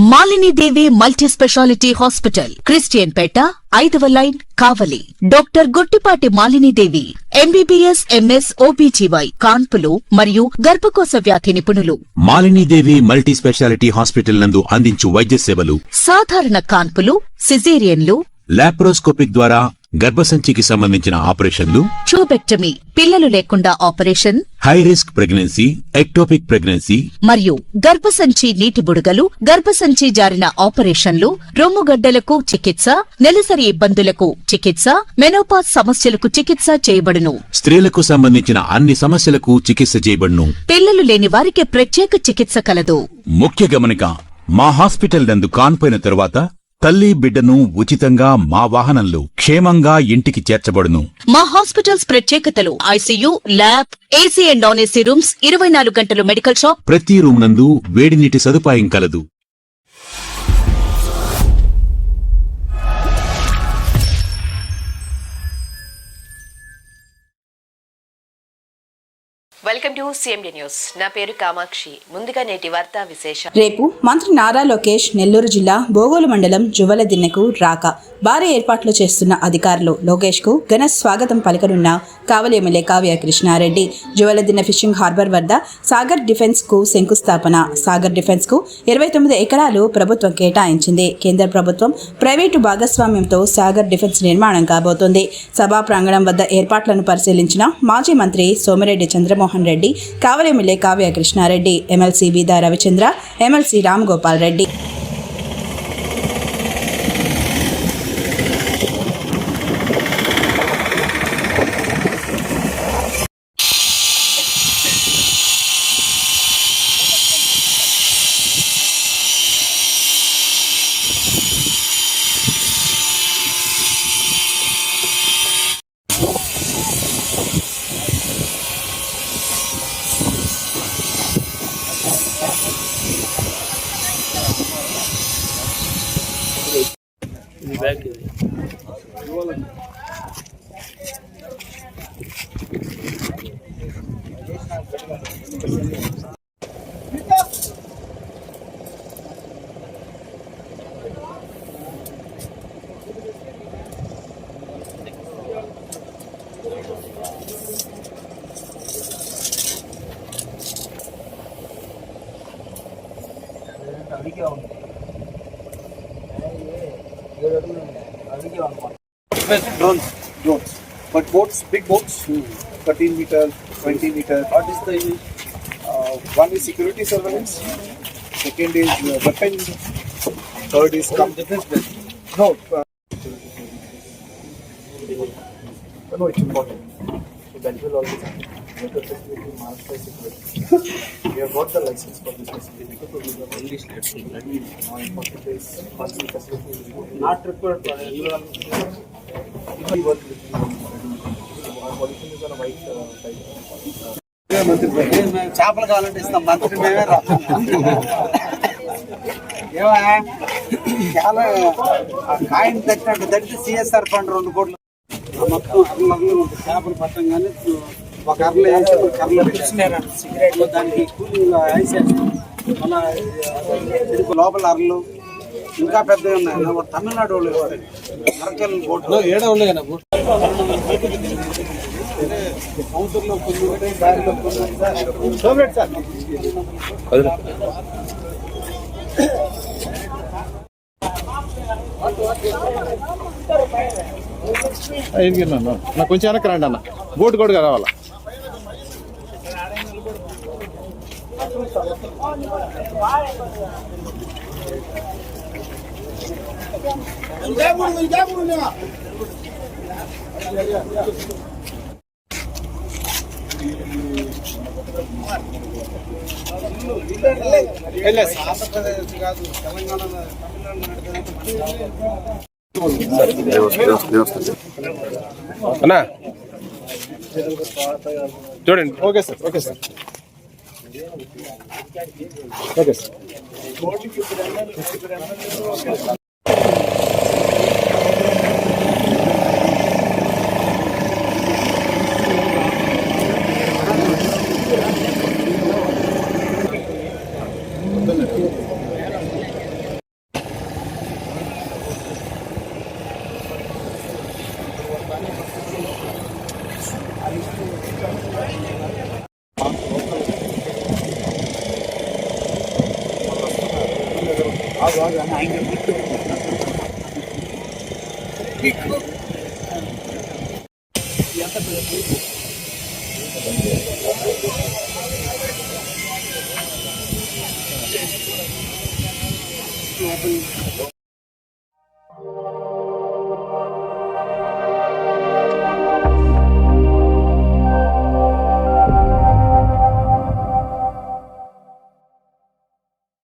మాలిని దేవి multi speciality hospital, Christian పేట, 5వ line, కావలి. Doctor Guttipati Malini దేవి, MBBS, MS, OBGY, కాన్పులు మరియు గర్భకోశ వ్యాధి నిపుణులు. మాలిని దేవి మల్టీ స్పెషాలిటీ హాస్పిటల్ నందు అందించు వైద్య సేవలు: సాధారణ కాన్పులు, సిజేరియన్లు, లాప్రోస్కోపిక్ ద్వారా గర్భసంచికి సంబంధించిన ఆపరేషన్లు, ట్యూబెక్టమీ, పిల్లలు లేకుండా operation, high risk pregnancy, ectopic pregnancy మరియు గర్భసంచి నీటి బుడగలు, గర్భసంచి జారిన ఆపరేషన్లు, రొమ్ముగడ్డలకు చికిత్స, నెలసరి ఇబ్బందులకు చికిత్స, మెనోపాజ్ సమస్యలకు చికిత్స చేయబడును. స్త్రీలకు సంబంధించిన అన్ని సమస్యలకు చికిత్స చేయబడును. పిల్లలు లేని వారికి ప్రత్యేక చికిత్స కలదు. ముఖ్య గమనిక: మా హాస్పిటల్ నందు కాన్పోయిన తరువాత తల్లి బిడ్డను ఉచితంగా మా వాహనంలో క్షేమంగా ఇంటికి చేర్చబడును. మా హాస్పిటల్స్ ప్రత్యేకతలు: ICU, lab, AC and non AC rooms, 24 గంటలు మెడికల్ షాప్, ప్రతి రూమ్ నందు వేడి నీటి సదుపాయం కలదు. Welcome to CMD news. నా పేరు కామాక్షి. ముందుగా నేటి వార్తా విశేషాలు. రేపు మంత్రి నారా లోకేష్ నెల్లూరు జిల్లా బోగోలు మండలం జువ్వలదిన్నెకు రాక భారీ ఏర్పాట్లు చేస్తున్న అధికారులు లోకేష్ కు ఘన స్వాగతం పలకనున్న Kavali MLA Kavya Krishnareddy. Juvvaladinne fishing harbour వద్ద సాగర్ డిఫెన్స్ కు శంకుస్థాపన. సాగర్ డిఫెన్స్ కు 29 ఎకరాలు ప్రభుత్వం కేటాయించింది. కేంద్ర ప్రభుత్వం ప్రైవేటు భాగస్వామ్యంతో సాగర్ డిఫెన్స్ నిర్మాణం కాబోతోంది. సభా ప్రాంగణం వద్ద ఏర్పాట్లను పరిశీలించిన మాజీ మంత్రి Somireddy Chandramohan Reddy, Kavali MLA Kavya Krishnareddy, MLC Beeda Ravichandra, MLC Ram Gopal Reddy. Drones, but boats, big boats, 13 meters, 20 meters. What is the one is security surveillance, second is weapons, third is defense. No, no, it's important. So that will always happen. We have got the license for this facility because we are only state. That means now important is facility not required for everyone. చేపలు కావాలంటే ఇస్తాం, మంత్రి మేమే రా. చాలా coin తట్టినట్టు తట్టి CSR fund 2 కోట్లు మొత్తం అర్రలు చేపలు పట్టం కానీ ఒక అర్రలు వేసి కర్రలు సిగరెట్లు దానికి కూలింగ్ వేసేస్తాం. మన లోపల అర్రలు ఇంకా పెద్దగా ఉన్నాయి. తమిళనాడు వాళ్ళు మరకల్ బోట్లు ఏడా ఉన్నాయి కదా బోట్ సముద్రంలో కొన్ని ఉంటాయి, దారిలో కొన్ని ఉంటాయి. సార్ నాకు కొంచెం వెనక్కి రండి అన్న, బోట్ కూడా కావాలా. కాదు తెలంగాణ అన్నా చూడండి. Okay sir, okay sir, okay sir.